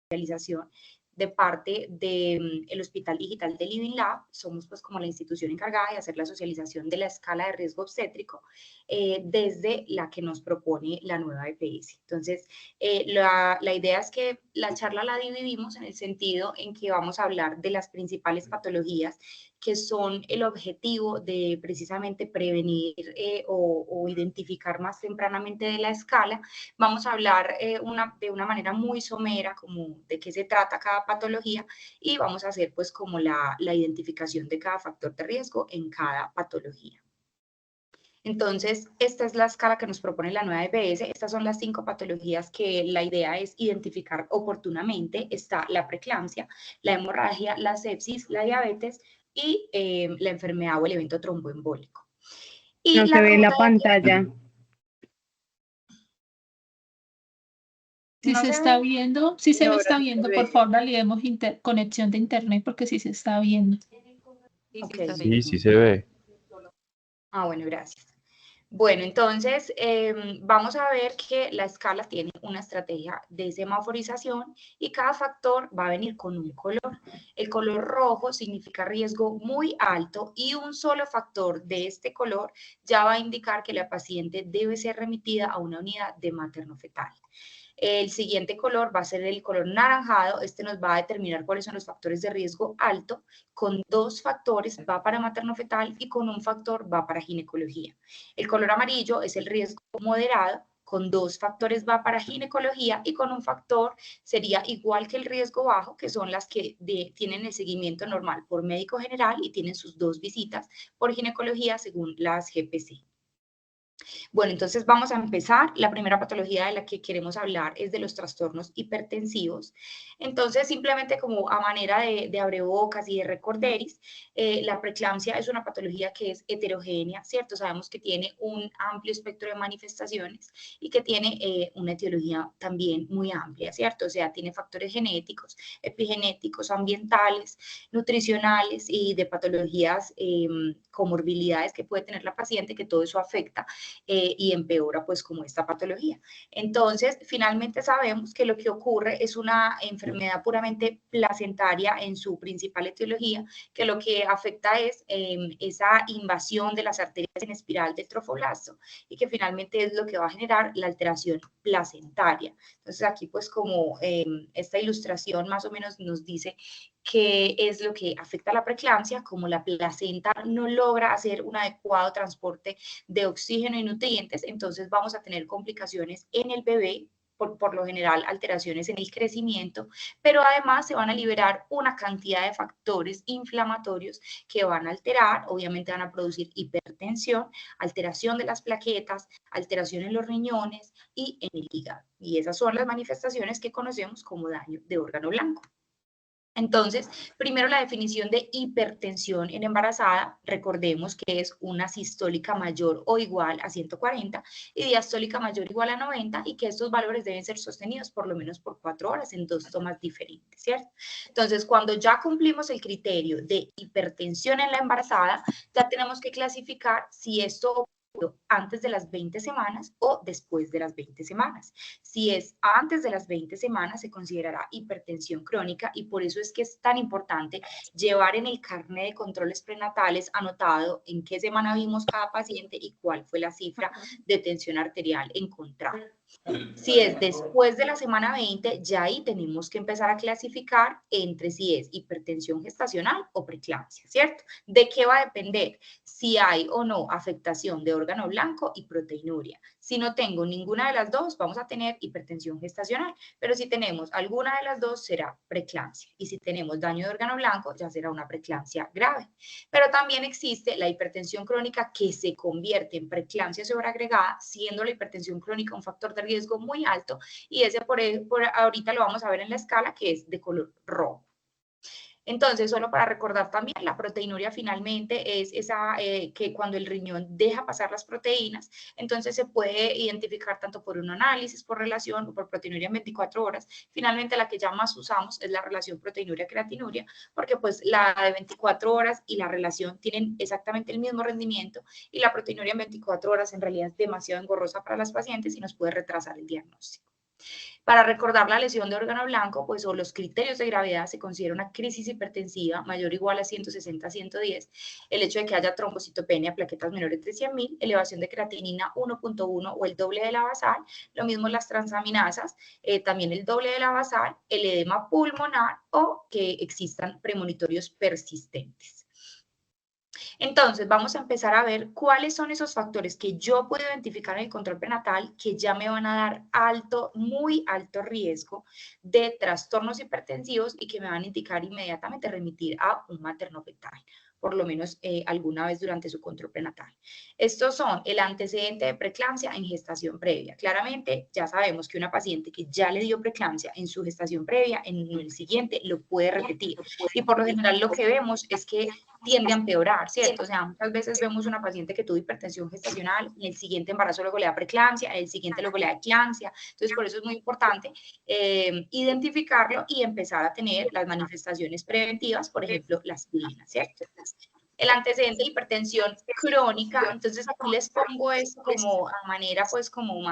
socialización de parte del Hospital Digital de Living Lab. Somos pues como la institución encargada de hacer la socialización de la escala de riesgo obstétrico desde la que nos propone la nueva EPS. Entonces, la idea es que la charla la dividimos en el sentido en que vamos a hablar de las principales patologías que son el objetivo de precisamente prevenir o identificar más tempranamente de la escala. Vamos a hablar de una manera muy somera como de qué se trata cada patología y vamos a hacer pues como la identificación de cada factor de riesgo en cada patología. Entonces, esta es la escala que nos propone la nueva EPS. Estas son las 5 patologías que la idea es identificar oportunamente. Está la preeclampsia, la hemorragia, la sepsis, la diabetes y la enfermedad o el evento tromboembólico. Y no se ve la pantalla. Si se está viendo, si se me está viendo, por favor, validemos conexión de internet porque sí se está viendo. Okay. Sí se ve. Ah, bueno, gracias. Bueno, entonces vamos a ver que la escala tiene una estrategia de semaforización y cada factor va a venir con un color. El color rojo significa riesgo muy alto y un solo factor de este color ya va a indicar que la paciente debe ser remitida a una unidad de materno-fetal. El siguiente color va a ser el color naranjado. Este nos va a determinar cuáles son los factores de riesgo alto. Con 2 factores va para materno-fetal y con un factor va para ginecología. El color amarillo es el riesgo moderado. Con 2 factores va para ginecología y con un factor sería igual que el riesgo bajo, que son las que tienen el seguimiento normal por médico general y tienen sus 2 visitas por ginecología según las GPC. Bueno, entonces vamos a empezar. La primera patología de la que queremos hablar es de los trastornos hipertensivos. Entonces, simplemente como a manera de abrebocas y de recorderis, la preeclampsia es una patología que es heterogénea, ¿cierto? Sabemos que tiene un amplio espectro de manifestaciones y que tiene una etiología también muy amplia, ¿cierto? O sea, tiene factores genéticos, epigenéticos, ambientales, nutricionales y de patologías, comorbilidades que puede tener la paciente, que todo eso afecta y empeora pues como esta patología. Entonces, finalmente sabemos que lo que ocurre es una enfermedad puramente placentaria en su principal etiología, que lo que afecta es esa invasión de las arterias en espiral del trofoblasto y que finalmente es lo que va a generar la alteración placentaria. Entonces, aquí pues como esta ilustración más o menos nos dice qué es lo que afecta a la preeclampsia, como la placenta no logra hacer un adecuado transporte de oxígeno y nutrientes, entonces vamos a tener complicaciones en el bebé, por lo general alteraciones en el crecimiento, pero además se van a liberar una cantidad de factores inflamatorios que van a alterar, obviamente van a producir hipertensión, alteración de las plaquetas, alteración en los riñones y en el hígado. Y esas son las manifestaciones que conocemos como daño de órgano blanco. Entonces, primero la definición de hipertensión en embarazada, recordemos que es una sistólica mayor o igual a 140 y diastólica mayor o igual a 90 y que estos valores deben ser sostenidos por lo menos por 4 horas en 2 tomas diferentes, ¿cierto? Entonces, cuando ya cumplimos el criterio de hipertensión en la embarazada, ya tenemos que clasificar si esto antes de las 20 semanas o después de las 20 semanas. Si es antes de las 20 semanas, se considerará hipertensión crónica y por eso es que es tan importante llevar en el carnet de controles prenatales anotado en qué semana vimos cada paciente y cuál fue la cifra de tensión arterial encontrada. Si es después de la semana 20, ya ahí tenemos que empezar a clasificar entre si es hipertensión gestacional o preeclampsia, ¿cierto? ¿De qué va a depender? Si hay o no afectación de órgano blanco y proteinuria. Si no tengo ninguna de las dos, vamos a tener hipertensión gestacional, pero si tenemos alguna de las dos, será preeclampsia. Y si tenemos daño de órgano blanco, ya será una preeclampsia grave. Pero también existe la hipertensión crónica que se convierte en preeclampsia sobreagregada, siendo la hipertensión crónica un factor de riesgo muy alto, y ese por ahorita lo vamos a ver en la escala, que es de color rojo. Entonces, solo para recordar también, la proteinuria finalmente es esa que cuando el riñón deja pasar las proteínas, entonces se puede identificar tanto por un análisis, por relación o por proteinuria en 24 horas. Finalmente, la que ya más usamos es la relación proteinuria-creatinuria, porque pues la de 24 horas y la relación tienen exactamente el mismo rendimiento y la proteinuria en 24 horas en realidad es demasiado engorrosa para las pacientes y nos puede retrasar el diagnóstico. Para recordar la lesión de órgano blanco, pues o los criterios de gravedad, se considera una crisis hipertensiva mayor o igual a 160 a 110, el hecho de que haya trombocitopenia, plaquetas menores de 100.000, elevación de creatinina 1.1 o el doble de la basal, lo mismo las transaminasas, también el doble de la basal, el edema pulmonar o que existan premonitorios persistentes. Entonces, vamos a empezar a ver cuáles son esos factores que yo puedo identificar en el control prenatal que ya me van a dar alto, muy alto riesgo de trastornos hipertensivos y que me van a indicar inmediatamente remitir a un materno-fetal, por lo menos alguna vez durante su control prenatal. Estos son el antecedente de preeclampsia en gestación previa. Claramente, ya sabemos que una paciente que ya le dio preeclampsia en su gestación previa, en el siguiente lo puede repetir. Y por lo general lo que vemos es que tiende a empeorar, ¿cierto? O sea, muchas veces vemos una paciente que tuvo hipertensión gestacional, en el siguiente embarazo luego le da preeclampsia, en el siguiente luego le da eclampsia. Entonces, por eso es muy importante identificarlo y empezar a tener las manifestaciones preventivas, por ejemplo, la aspirina, ¿cierto? El antecedente de hipertensión crónica, entonces aquí les pongo esto como a manera, pues, como más